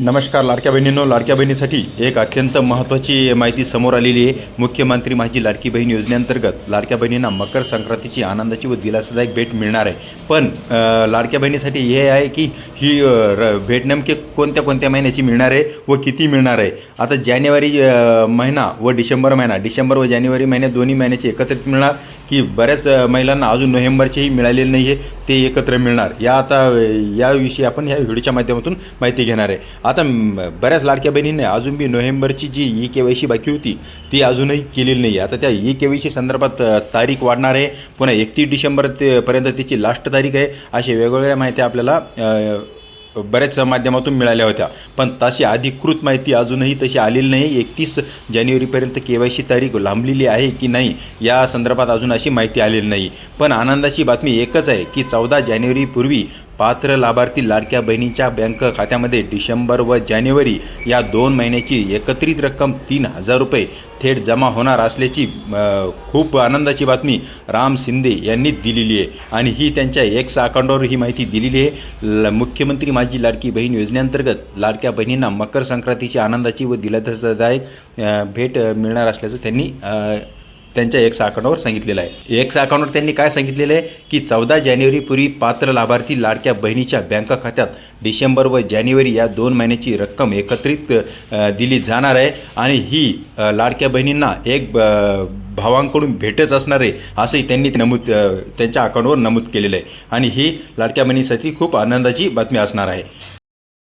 नमस्कार लाडक्या बहिणींनो, लाडक्या बहिणीसाठी एक अत्यंत महत्त्वाची माहिती समोर आलेली आहे। मुख्यमंत्री माझी लाडकी बहीण योजनेअंतर्गत लाडक्या बहिणींना मकर संक्रांतीची आनंदाची व दिलासादायक भेट मिळणार आहे। पण लाडक्या बहिणीसाठी हे आहे की ही भेट नेमके कोणत्या कोणत्या महिन्याची मिळणार आहे व किती मिळणार आहे। आता जानेवारी महिना व डिसेंबर महिना, डिसेंबर व जानेवारी महिन्यात दोन्ही महिन्याची एकत्रित मिळणार की बऱ्याच महिलांना अजून नोव्हेंबरचेही मिळालेले नाही आहे, ते एकत्र मिळणार याविषयी आपण ह्या व्हिडिओच्या माध्यमातून माहिती घेणार आहे। आता बऱ्याच लाडक्या बहिणींनी अजून बी नोव्हेंबरची जी ई-के-वाय-सी बाकी होती ती अजूनही केलेली नाही। आता त्या ई-के-वाय-सी संदर्भात तारीख वाढणार आहे, पुन्हा 31 डिसेंबर पर्यंत तिची लास्ट तारीख आहे। अशा वेगवेगळ्या माहिती आपल्याला बऱ्याच माध्यमातून मिळाल्या होत्या, पण तशी अधिकृत माहिती अजूनही तशी आलेली नाही। 31 जानेवारीपर्यंत के-वाय-सी तारीख लांबलेली आहे की नाही या संदर्भात अजून अशी माहिती आलेली नाही। पण आनंदाची बातमी एकच आहे की 14 जानेवारीपूर्वी पात्र लाभार्थी लाडक्या बहिणींच्या बँक खात्यामध्ये डिसेंबर व जानेवारी या 2 महिन्याची एकत्रित रक्कम 3000 रुपये थेट जमा होणार असल्याची खूप आनंदाची बातमी राम शिंदे यांनी दिलेली आहे आणि ही त्यांच्या एक्स अकाउंटवर ही माहिती दिलेली आहे। मुख्यमंत्री माझी लाडकी बहीण योजनेअंतर्गत लाडक्या बहिणींना मकर संक्रांतीची आनंदाची व दिलासादायक भेट मिळणार असल्याचं त्यांनी त्यांच्या एक्स अकाउंटवर सांगितलेलं आहे। एक्स अकाउंटवर त्यांनी काय सांगितलेलं आहे की 14 जानेवारीपूर्वी पात्र लाभार्थी लाडक्या बहिणीच्या बँक खात्यात डिसेंबर व जानेवारी या 2 महिन्याची रक्कम एकत्रित दिली जाणार आहे आणि ही लाडक्या बहिणींना एक भावांकडून भेटच असणार आहे असंही त्यांनी त्यांच्या अकाउंटवर नमूद केलेलं आहे आणि ही लाडक्या बहिणीसाठी खूप आनंदाची बातमी असणार आहे।